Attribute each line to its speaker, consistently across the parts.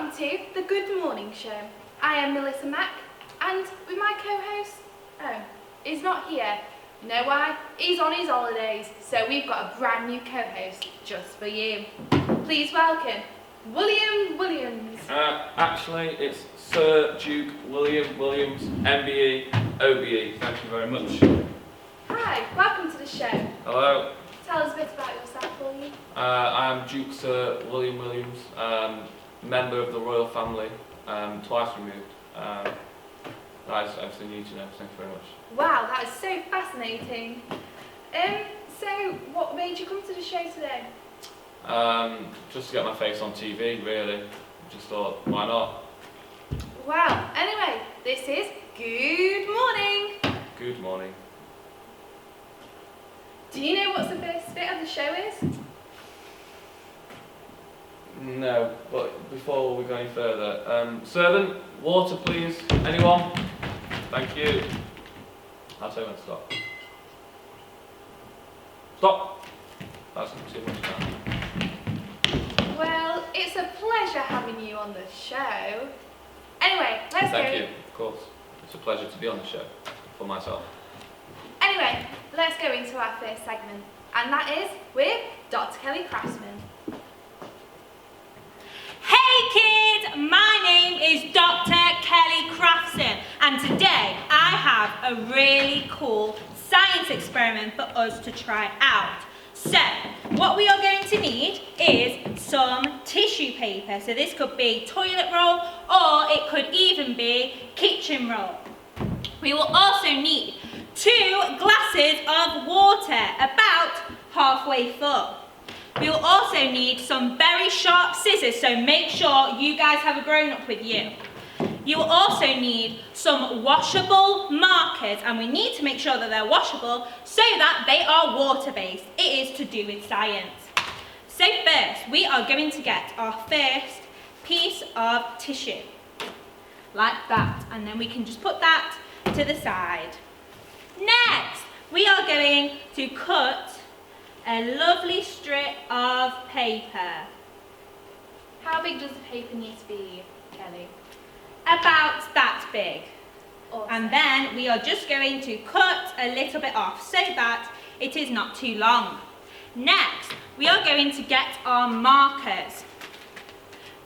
Speaker 1: welcome to the Good Morning Show. I am Melissa Mack, and with my co-host, he's not here. You know why? He's on his holidays, so we've got a brand new co-host just for you. Please welcome William Williams.
Speaker 2: Actually, it's Sir Duke William Williams, MBE, OBE. Thank you very much.
Speaker 1: Hi, welcome to the show.
Speaker 2: Hello.
Speaker 1: Tell us a bit about yourself, William.
Speaker 2: I'm Duke Sir William Williams, member of the royal family, twice removed. That is everything you need to know. Thank you very much.
Speaker 1: Wow, that is so fascinating. So what made you come to the show today?
Speaker 2: Just to get my face on TV, really. Just thought, why not?
Speaker 1: Wow, anyway, this is Good Morning.
Speaker 2: Good morning.
Speaker 1: Do you know what the first bit of the show is?
Speaker 2: No, but before we go any further, servant, water please. Anyone? Thank you. I'll tell you when to stop. Stop! That's too much now.
Speaker 1: Well, it's a pleasure having you on the show. Anyway, let's go.
Speaker 2: Thank you, of course. It's a pleasure to be on the show, for myself.
Speaker 1: Anyway, let's go into our first segment, and that is with Dr. Kelly Craftsman.
Speaker 3: Hey kids, my name is Dr. Kelly Craftsman, and today I have a really cool science experiment for us to try out. So, what we are going to need is some tissue paper. So this could be toilet roll, or it could even be kitchen roll. We will also need 2 glasses of water, about halfway full. We will also need some very sharp scissors, so make sure you guys have a grown-up with you. You will also need some washable markers, and we need to make sure that they're washable so that they are water-based. It is to do with science. So first, we are going to get our first piece of tissue, like that, and then we can just put that to the side. Next, we are going to cut a lovely strip of paper.
Speaker 1: How big does the paper need to be, Kelly?
Speaker 3: About that big.
Speaker 1: Awesome.
Speaker 3: And then we are just going to cut a little bit off so that it is not too long. Next, we are going to get our markers,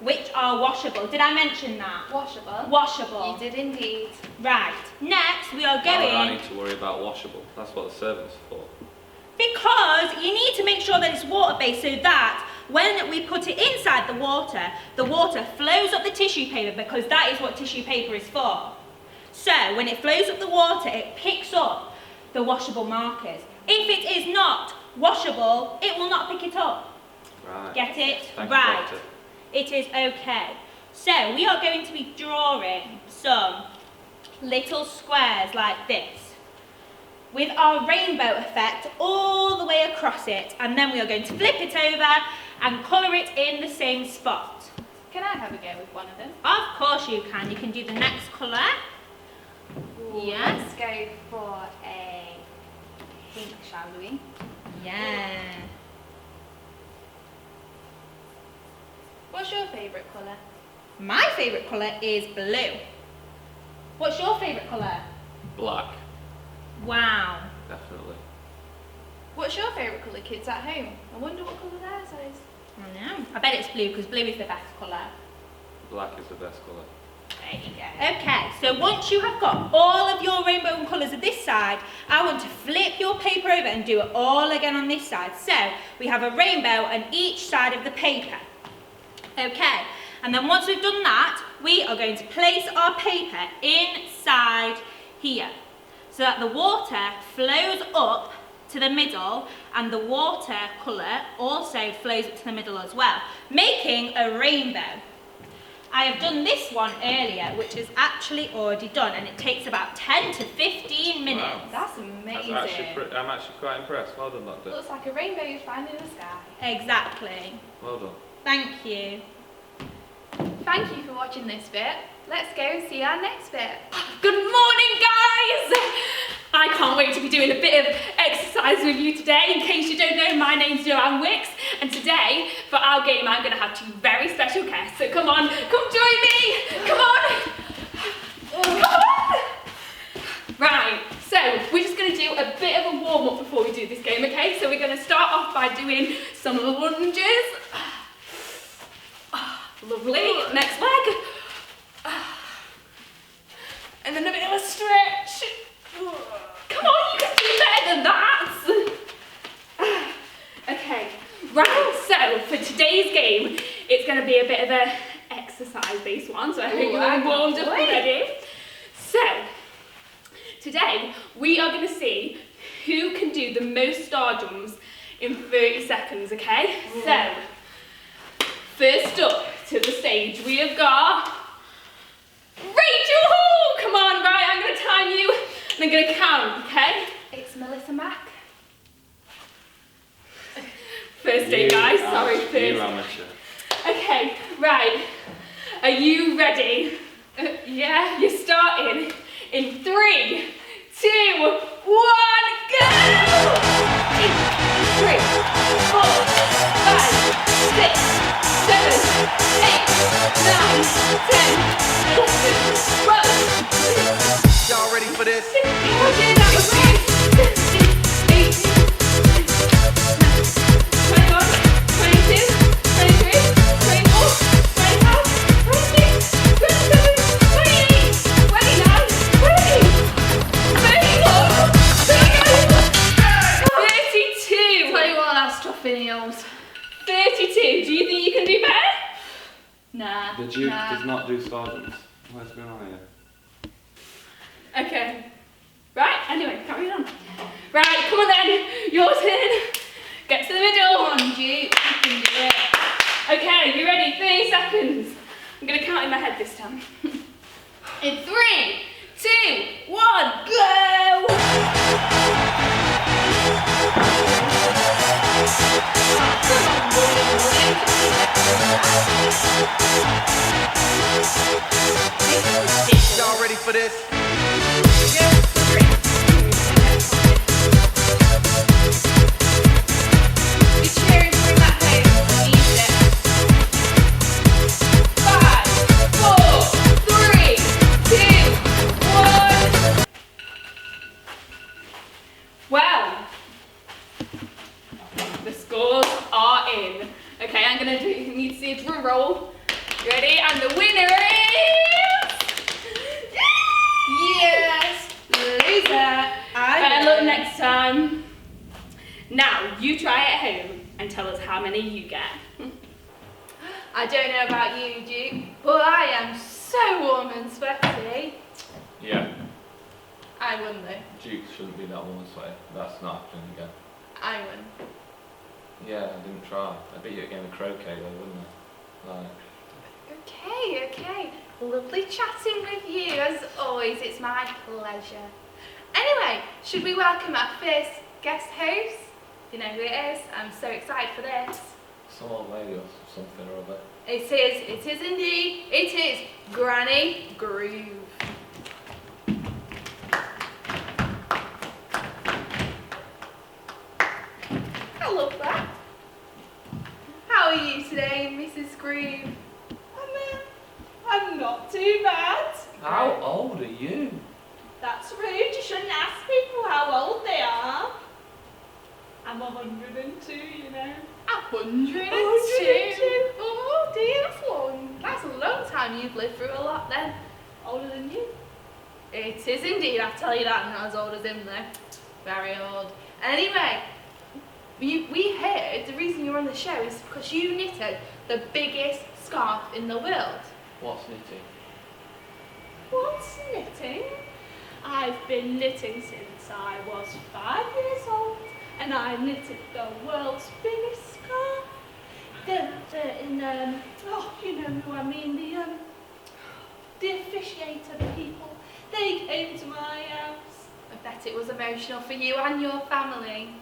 Speaker 3: which are washable. Did I mention that?
Speaker 1: Washable?
Speaker 3: Washable.
Speaker 1: You did indeed.
Speaker 3: Right. Next, we are going...
Speaker 2: I don't need to worry about washable. That's what the servant's for.
Speaker 3: Because you need to make sure that it's water-based so that when we put it inside the water flows up the tissue paper, because that is what tissue paper is for. So when it flows up the water, it picks up the washable markers. If it is not washable, it will not pick it up.
Speaker 2: Right.
Speaker 3: Get it?
Speaker 2: Thank you,
Speaker 3: Right.
Speaker 2: doctor.
Speaker 3: It is okay. So we are going to be drawing some little squares like this, with our rainbow effect all the way across it, and then we are going to flip it over and colour it in the same spot.
Speaker 1: Can I have a go with one of them?
Speaker 3: Of course you can. You can do the next colour.
Speaker 1: Ooh,
Speaker 3: Yes.
Speaker 1: Let's go for a pink, shall we?
Speaker 3: Yeah.
Speaker 1: What's your favourite colour?
Speaker 3: My favourite colour is blue. What's your favourite colour?
Speaker 2: Black,
Speaker 3: Wow.
Speaker 2: definitely.
Speaker 1: What's your favourite colour, kids at home? I wonder what colour theirs is.
Speaker 3: I know. I bet it's blue because blue is the best colour.
Speaker 2: Black is the best colour.
Speaker 3: There you go. Okay, so once you have got all of your rainbow colours of this side, I want to flip your paper over and do it all again on this side. So we have a rainbow on each side of the paper. Okay, and then once we've done that, we are going to place our paper inside here so that the water flows up to the middle and the water colour also flows up to the middle as well, making a rainbow. I have done this one earlier, which is actually already done, and it takes about 10 to 15 minutes.
Speaker 2: Wow.
Speaker 1: That's amazing.
Speaker 2: I'm actually quite impressed. Well done, doctor.
Speaker 1: Looks like a rainbow you find in the sky.
Speaker 3: Exactly.
Speaker 2: Well done.
Speaker 3: Thank you.
Speaker 1: Thank you for watching this bit. Let's go and see our next bit. Good morning, guys!
Speaker 3: I can't wait to be doing a bit of exercise with you today. In case you don't know, my name's Joanne Wicks, and today, for our game, I'm going to have two very special guests. So come on, come join me! Come on! Come on! Right, so we're just going to do a bit of a warm-up before we do this game, okay? So we're going to start off by doing some lunges. Lovely. Next leg. And then a bit of a stretch. Come on, you can do better than that. Okay, right, so for today's game, it's going to be a bit of a exercise-based one, so I hope you're all warmed up already. So, today, we are going to see who can do the most star jumps in 30 seconds, okay? So, first up to the stage, we have got Rachel Hall! Come on, right, I'm going to time you and I'm going to count, okay?
Speaker 1: It's Melissa Mack.
Speaker 3: First day, guys, sorry,
Speaker 2: You
Speaker 3: first.
Speaker 2: amateur.
Speaker 3: Okay, right, are you ready?
Speaker 1: Yeah.
Speaker 3: You're starting in 3, 2, 1, go! 2, 3, 4, 5, 6, 7, 8, 9, 10, 11, 12.
Speaker 4: Y'all ready for this?
Speaker 3: 16, that was right. 17, 18, 21, 22, 23, 24, 25, 26, 27, 28, 29, 30, 31, 32.
Speaker 1: Tell you what, that's tough in heels.
Speaker 3: 32. Do you think you can do better?
Speaker 1: Nah.
Speaker 2: The Duke
Speaker 1: nah.
Speaker 2: does not do star jumps. What's going on here?
Speaker 3: Okay. Right, anyway, carry on. Right, come on then. Your turn. Get to the middle.
Speaker 1: Come on, Duke. You can do it.
Speaker 3: Okay, you ready? 30 seconds. I'm going to count in my head this time. In 3, 2, 1, go!
Speaker 4: Y'all ready for this?
Speaker 1: Be cheering from that home. Easy.
Speaker 3: 5, 4, 3, 2, 1. Well, the scores are in. Okay, I'm gonna need to see a drum roll. Ready? And the winner is
Speaker 1: Yes. Loser.
Speaker 3: better luck next time. Now you try it at home and tell us how many you get.
Speaker 1: I don't know about you, Duke, but I am so warm and sweaty.
Speaker 2: Yeah,
Speaker 1: I won though.
Speaker 2: Duke shouldn't be that woman's way. That's not happening again.
Speaker 1: I won.
Speaker 2: Yeah, I didn't try. I bet you at a game of croquet though, wouldn't I? Like,
Speaker 1: Okay, okay. Lovely chatting with you. As always, it's my pleasure. Anyway, should we welcome our first guest host? You know who it is? I'm so excited for this.
Speaker 2: some old lady or something or other.
Speaker 1: It is indeed. It is Granny Groove. I love that. How are you today, Mrs. Groove?
Speaker 3: I'm not too bad.
Speaker 2: How old are you?
Speaker 3: That's rude. You shouldn't ask people how old they are. I'm 102, you know.
Speaker 1: 102.
Speaker 3: 102.
Speaker 1: Oh dear, that's long. That's a long time. You've lived through a lot then.
Speaker 3: Older than you.
Speaker 1: It is indeed. I tell you that. I'm not as old as him though. Very old. Anyway, we heard the reason you're on the show is because you knitted the biggest scarf in the world.
Speaker 2: What's knitting?
Speaker 3: What's knitting? I've been knitting since I was 5 years old, and I knitted the world's biggest scarf. You know who I mean, the officiator people. They came to my house.
Speaker 1: I bet it was emotional for you and your family.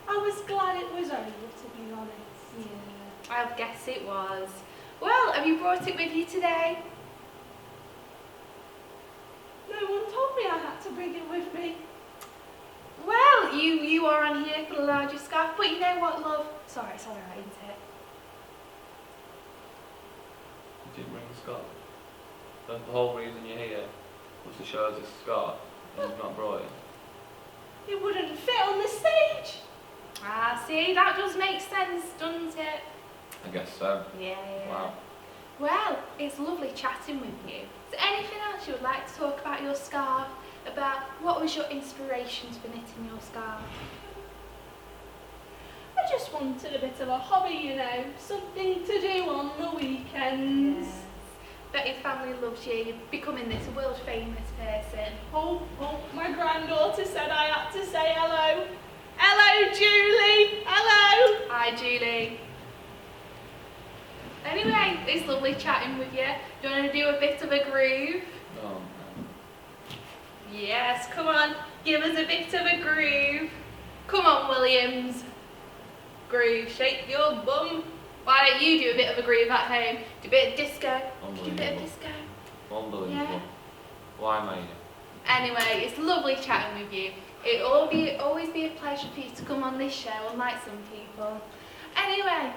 Speaker 3: I was glad it was over, to be honest.
Speaker 1: Yeah, I guess it was. Well, have you brought it with you today?
Speaker 3: No one told me I had
Speaker 5: to bring it with me.
Speaker 1: Well, you are on here for the largest scarf, but you know what, love? Sorry, it's alright, isn't it?
Speaker 2: You didn't bring the scarf. The whole reason you're here was to show us this scarf, and you've not brought it.
Speaker 5: It wouldn't fit on the stage.
Speaker 1: Ah, see, that does make sense, doesn't it?
Speaker 2: I guess so.
Speaker 1: Yeah.
Speaker 2: Wow.
Speaker 1: Well, it's lovely chatting with you. Is there anything else you would like to talk about your scarf? About what was your inspirations for knitting your scarf?
Speaker 5: I just wanted a bit of a hobby, you know, something to do on the weekends.
Speaker 1: Yes. Bet your family loves you. You're becoming this world famous person.
Speaker 5: Oh, my granddaughter said I had to say hello. Hello, Julie. Hello.
Speaker 1: Hi, Julie. Anyway, it's lovely chatting with you. Do you want to do a bit of a groove?
Speaker 2: Oh, man.
Speaker 1: Yes, come on. Give us a bit of a groove. Come on, Williams. Groove, shake your bum. Why don't you do a bit of a groove at home? Do a bit of disco. Do a bit of disco.
Speaker 2: Unbelievable.
Speaker 1: Yeah.
Speaker 2: Why am I here?
Speaker 1: Anyway, it's lovely chatting with you. It'll always be a pleasure for you to come on this show, unlike some people. Anyway,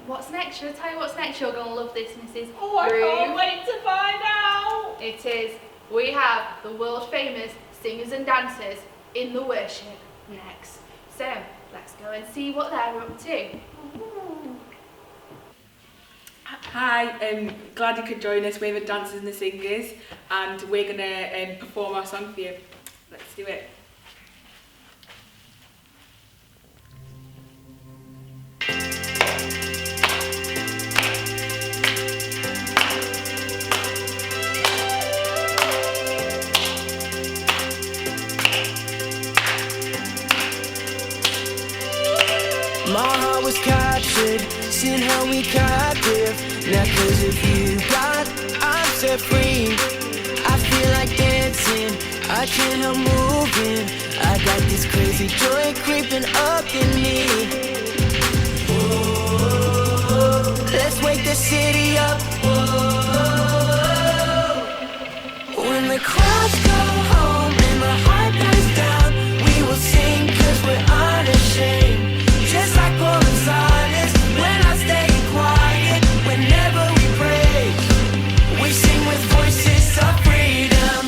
Speaker 1: what's next? Should I tell you what's next? You're going to love this, Mrs.
Speaker 5: Oh, I
Speaker 1: Groove.
Speaker 5: can't wait to find out.
Speaker 1: It is. We have the world famous singers and dancers in the worship next. So, let's go and see what they're up to.
Speaker 6: Hi, glad you could join us. We're the dancers and the singers, and we're going to perform our song for you. Let's do it.
Speaker 7: My heart was captured, seeing how we captive. Now 'cause of you, God, I'm set free. I feel like dancing, I can't help moving. I got this crazy joy creeping up in me. Whoa, let's wake the city up. Whoa, when the clouds go home and the heart dies down, we will sing 'cause we're unashamed. Just like Paul and Silas, when I stay quiet, whenever we pray, we sing with voices of freedom.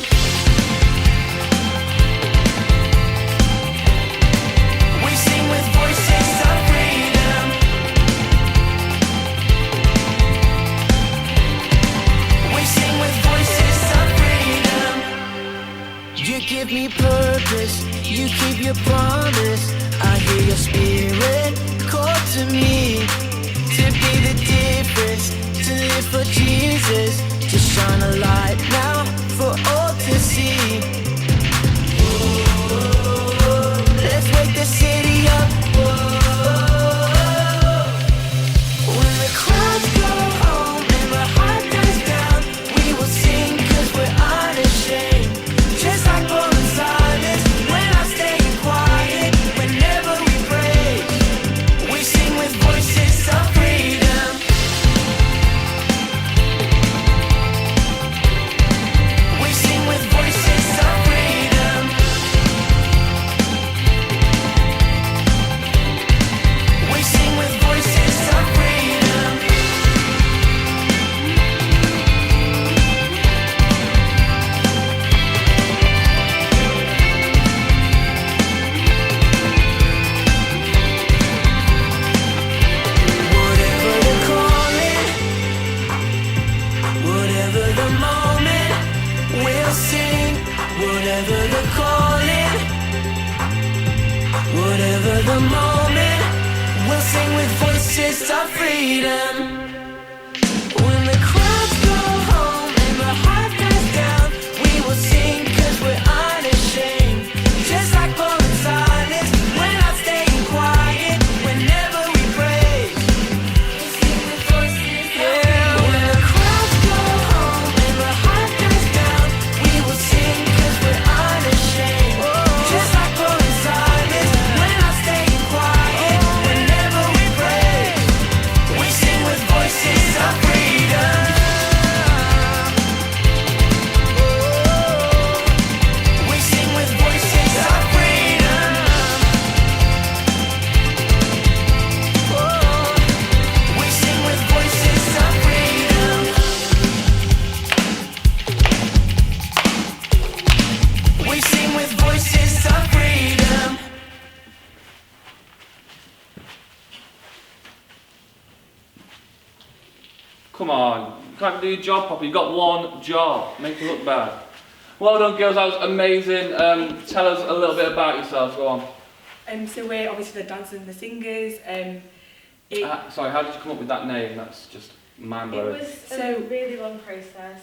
Speaker 7: We sing with voices of freedom. We sing with voices of freedom. You give me purpose, you keep your promise. I hear your spirit call to me to be the difference, to live for Jesus, to shine a light now for all to see. Whoa, let's wake the city up. Whoa, when the clouds go home and the heart dies down, we will sing 'cause we're unashamed. Just like Paul and Silas, when I stay quiet, whenever we pray, we sing with voices of freedom. We sing with voices of freedom. We sing with voices of freedom. Whatever the calling, whatever the moment, we'll sing. Whatever the calling, whatever the moment, we'll sing with voices of freedom. When the crowds go home and the heart dies down, we will sing 'cause we're unashamed. Just like Paul and Silas, when I'm staying quiet, whenever we pray, we sing with voices of freedom. When the crowds go home and the heart dies down, we will sing 'cause we're unashamed. Just like Paul and Silas, when I'm staying quiet, whenever we pray, we sing with voices.
Speaker 2: Come on, you can't do your job properly. You've got one job. Make it look bad. Well done, girls. That was amazing. Tell us a little bit about yourselves. Go on.
Speaker 6: So we're obviously the dancers and the singers.
Speaker 2: Sorry, how did you come up with that name? That's just mind-blowing.
Speaker 8: It was a really long process.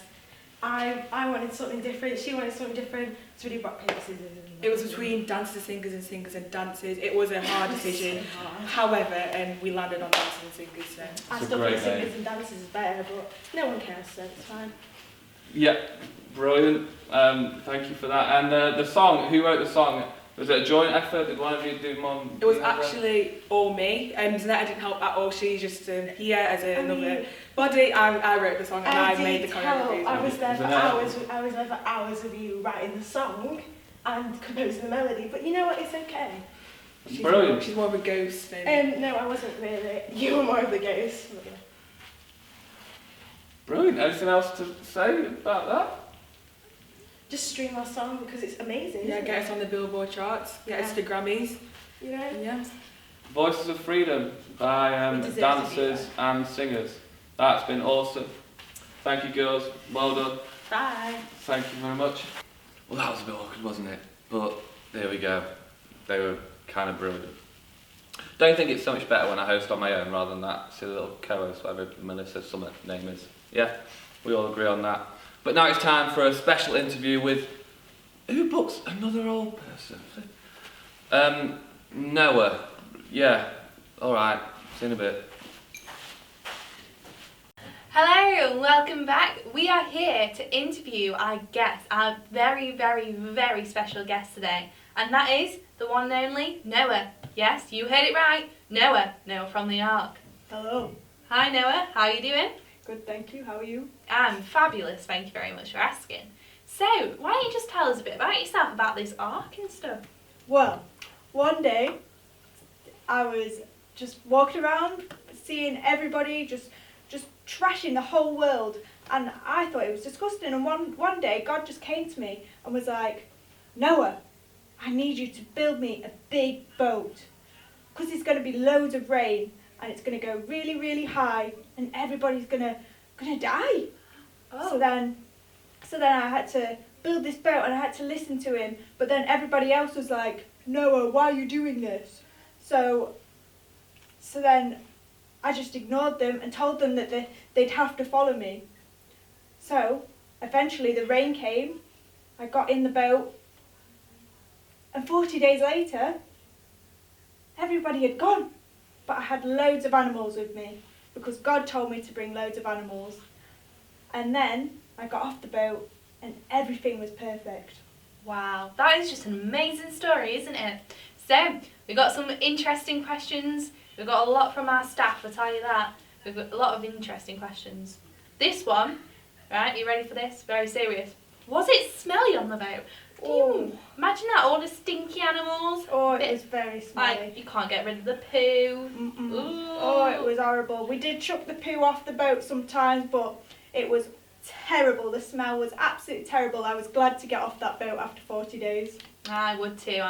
Speaker 8: I wanted something different, she wanted something different, so we did rock, paper, scissors.
Speaker 6: It was between dancers and singers and dancers. It was a hard decision. However, we landed on dancers and singers. So.
Speaker 8: I
Speaker 2: It's a
Speaker 8: still
Speaker 2: great
Speaker 8: think singers
Speaker 2: name.
Speaker 8: and dancers is better, but no one cares, so it's fine.
Speaker 2: Yeah, brilliant. Thank you for that. And the song, who wrote the song? Was it a joint effort? Did one of you do more?
Speaker 6: It was actually all me. Zanetta didn't help at all. She's just here as another body. I wrote the song and I made the choreography.
Speaker 8: I was there for
Speaker 2: Zanetta.
Speaker 8: hours. I was there for hours of you writing the song and composing the melody. But you know what? It's okay.
Speaker 2: Brilliant.
Speaker 6: She's more of a ghost.
Speaker 8: No, I wasn't really. You were more of the ghost.
Speaker 2: Brilliant. Anything else to say about that?
Speaker 8: Just stream our song because it's amazing.
Speaker 6: Yeah,
Speaker 8: isn't
Speaker 6: get
Speaker 8: it?
Speaker 6: us on the Billboard charts. Get us to Grammys.
Speaker 8: You know.
Speaker 6: Yeah.
Speaker 2: Voices of Freedom by
Speaker 8: We deserve to be
Speaker 2: dancers
Speaker 8: there.
Speaker 2: and singers. That's been awesome. Thank you, girls. Well done.
Speaker 8: Bye.
Speaker 2: Thank you very much. Well, that was a bit awkward, wasn't it? But there we go. They were kind of brilliant. Don't you think it's so much better when I host on my own rather than that silly little co-host, whatever Melissa's summer name is? Yeah, we all agree on that. But now it's time for a special interview with... Who books another old person? Noah. Yeah, alright. See you in a bit.
Speaker 1: Hello, welcome back. We are here to interview our guest, our very, very, very special guest today. And that is the one and only Noah. Yes, you heard it right. Noah. Noah from the Ark.
Speaker 8: Hello.
Speaker 1: Hi Noah, how are you doing?
Speaker 8: Good, thank you. How are you?
Speaker 1: I'm fabulous, thank you very much for asking. So, why don't you just tell us a bit about yourself, about this Ark and stuff?
Speaker 9: Well, one day I was just walking around seeing everybody just trashing the whole world, and I thought it was disgusting. And one day God just came to me and was like, Noah, I need you to build me a big boat because it's going to be loads of rain and it's going to go really, really high and everybody's gonna die.
Speaker 1: Oh.
Speaker 9: So then I had to build this boat and I had to listen to him, but then everybody else was like, Noah, why are you doing this? So then I just ignored them and told them that they'd have to follow me. So eventually the rain came, I got in the boat, and 40 days later, everybody had gone. But I had loads of animals with me because God told me to bring loads of animals. And then I got off the boat and everything was perfect.
Speaker 1: Wow, that is just an amazing story, isn't it? So, we've got some interesting questions. We've got a lot from our staff, I'll tell you that. We've got a lot of interesting questions. This one, right, you ready for this? Very serious. Was it smelly on the boat? Can you imagine that, all the stinky animals?
Speaker 9: Oh, it
Speaker 1: Bit-
Speaker 9: was very smelly.
Speaker 1: Like, you can't get rid of the poo.
Speaker 9: Mm-mm.
Speaker 1: Ooh.
Speaker 9: Oh, it was horrible. We did chuck the poo off the boat sometimes, but it was terrible. The smell was absolutely terrible. I was glad to get off that boat after 40 days.
Speaker 1: I would too.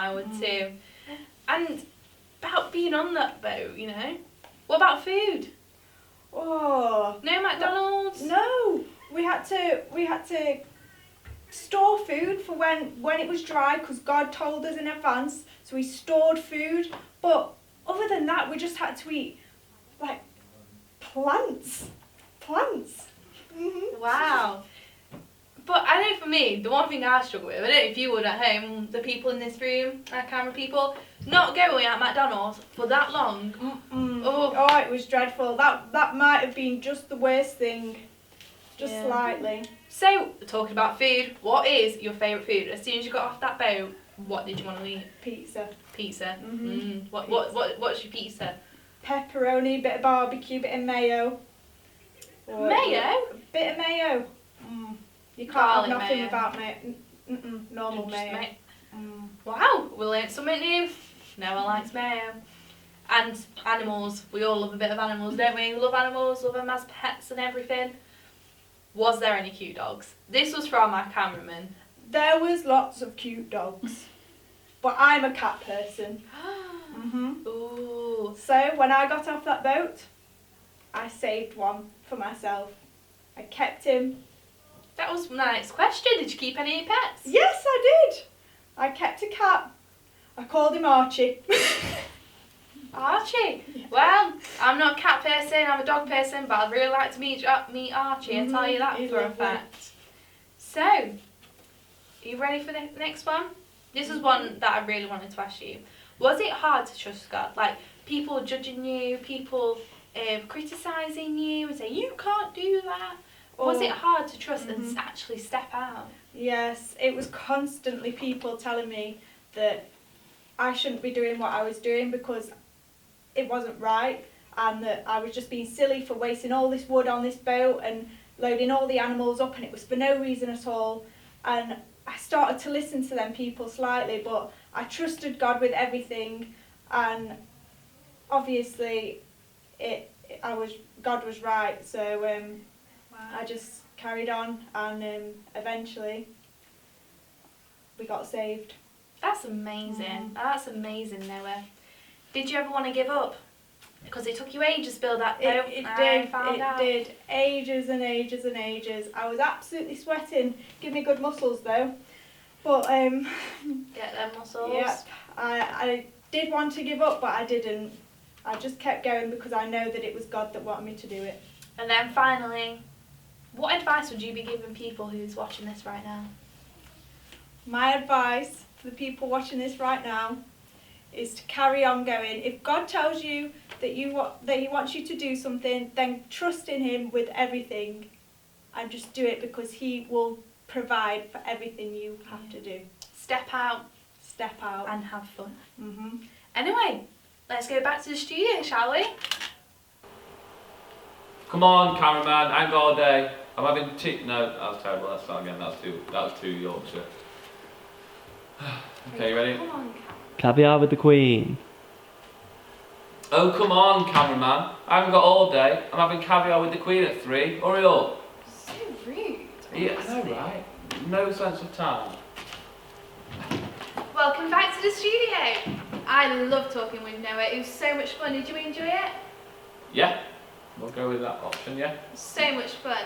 Speaker 1: And about being on that boat, you know, what about food?
Speaker 9: Oh,
Speaker 1: No McDonald's?
Speaker 9: no. We had to store food for when it was dry because God told us in advance. So we stored food. But other than that, we just had to eat like plants. Mm-hmm.
Speaker 1: Wow. But I know for me, the one thing I struggle with, I don't know if you would at home, the people in this room, our camera people, not going at McDonald's for that long. Oh.
Speaker 9: Oh, it was dreadful. That might have been just the worst thing. Just
Speaker 1: Yeah.
Speaker 9: slightly.
Speaker 1: So, talking about food, what is your favourite food? As soon as you got off that boat, what did you want to eat?
Speaker 9: Pizza.
Speaker 1: Pizza.
Speaker 9: Mhm.
Speaker 1: What's your pizza?
Speaker 9: Pepperoni, bit of barbecue, bit of mayo.
Speaker 1: Mayo?
Speaker 9: Bit of mayo. You can't
Speaker 1: Garlic
Speaker 9: have nothing
Speaker 1: mayo.
Speaker 9: without mayo. Normal
Speaker 1: Just
Speaker 9: mayo.
Speaker 1: Wow, we learnt something new. Noah likes mayo. And animals. We all love a bit of animals, don't we? We love animals, love them as pets and everything. Was there any cute dogs? This was from our cameraman.
Speaker 9: There was lots of cute dogs. But I'm a cat person.
Speaker 1: Ooh.
Speaker 9: So when I got off that boat, I saved one for myself. I kept him.
Speaker 1: That was my next question. Did you keep any pets?
Speaker 9: Yes, I did. I kept a cat. I called him Archie.
Speaker 1: Archie. Well, I'm not a cat person, I'm a dog person, but I'd really like to meet Archie and tell you that
Speaker 9: he's
Speaker 1: for a
Speaker 9: lovely.
Speaker 1: fact. So, are you ready for the next one? This is one that I really wanted to ask you. Was it hard to trust God? Like, people judging you, people criticising you and saying, you can't do that. Was it hard to trust and actually step out?
Speaker 9: Yes, it was constantly people telling me that I shouldn't be doing what I was doing because it wasn't right, and that I was just being silly for wasting all this wood on this boat and loading all the animals up, and it was for no reason at all. And I started to listen to them people slightly, but I trusted God with everything, and obviously God was right, so I just carried on, and eventually we got saved.
Speaker 1: That's amazing. That's amazing, Noah. Did you ever want to give up? Because it took you ages to build that boat.
Speaker 9: It
Speaker 1: I
Speaker 9: did. Ages and ages and ages. I was absolutely sweating. Give me good muscles though. But
Speaker 1: Get them muscles.
Speaker 9: yep, I did want to give up, but I didn't. I just kept going because I know that it was God that wanted me to do it.
Speaker 1: And then finally, what advice would you be giving people who's watching this right now?
Speaker 9: My advice for the people watching this right now is to carry on going. If God tells you that He wants you to do something, then trust in Him with everything, and just do it because He will provide for everything you have to do.
Speaker 1: Step out
Speaker 9: Step out.
Speaker 1: and have fun.
Speaker 9: Mhm.
Speaker 1: Anyway, let's go back to the studio, shall we?
Speaker 2: Come on, cameraman, I ain't got all day. I'm having tea. No, that was terrible. Let's start again. That was too Yorkshire. Okay, you ready?
Speaker 1: Come on,
Speaker 10: Caviar with the Queen.
Speaker 2: Oh, come on, cameraman. I haven't got all day. I'm having caviar with the Queen at 3. Hurry up.
Speaker 1: So rude.
Speaker 2: Yeah, I know, right? No sense of time.
Speaker 1: Welcome back to the studio. I love talking with Noah. It was so much fun. Did you enjoy it?
Speaker 2: Yeah, we'll go with that option, yeah.
Speaker 1: So much fun.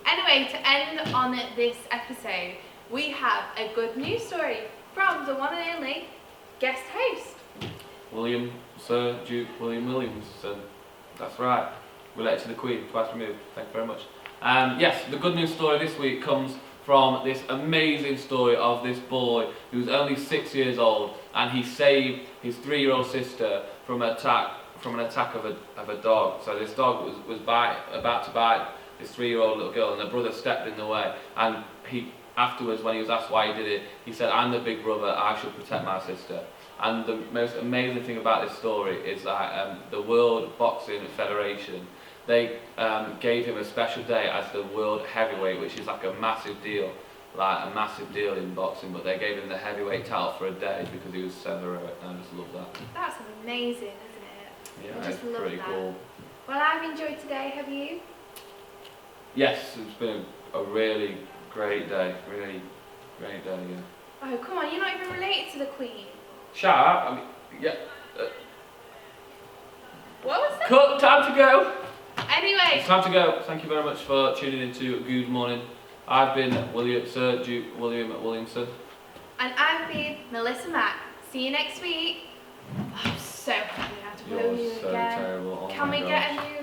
Speaker 1: Anyway, to end on this episode, we have a good news story from the one and only guest host.
Speaker 2: Sir Duke William Williamson. That's right. Related to the Queen, twice removed. Thank you very much. Yes, the good news story this week comes from this amazing story of this boy who's only 6 years old, and he saved his 3-year-old sister from an attack of a dog. So this dog was about to bite this 3-year-old little girl, and the brother stepped in the way. And he afterwards, when he was asked why he did it, he said, "I'm the big brother. I should protect my sister." And the most amazing thing about this story is that the World Boxing Federation, they gave him a special day as the world heavyweight, which is like a massive deal in boxing, but they gave him the heavyweight title for a day because he was so heroic, and I just love that.
Speaker 1: That's amazing, isn't it?
Speaker 2: Yeah,
Speaker 1: I just
Speaker 2: it's
Speaker 1: love
Speaker 2: pretty
Speaker 1: that.
Speaker 2: cool.
Speaker 1: Well, I've enjoyed today, have you?
Speaker 2: Yes, it's been a really great day, really great day, yeah.
Speaker 1: Oh, come on, you're not even related to the Queen.
Speaker 2: Shut up, I mean, yeah.
Speaker 1: What was that?
Speaker 2: Cut, time to go.
Speaker 1: Anyway,
Speaker 2: It's time to go. Thank you very much for tuning into GOO-D Morning. I've been Sir Duke William Williamson.
Speaker 1: and I've been Melissa Mack. See you next week. I'm so happy now to blow
Speaker 2: You're
Speaker 1: you
Speaker 2: so
Speaker 1: again.
Speaker 2: terrible. Oh
Speaker 1: Can
Speaker 2: my
Speaker 1: we get
Speaker 2: gosh.
Speaker 1: a new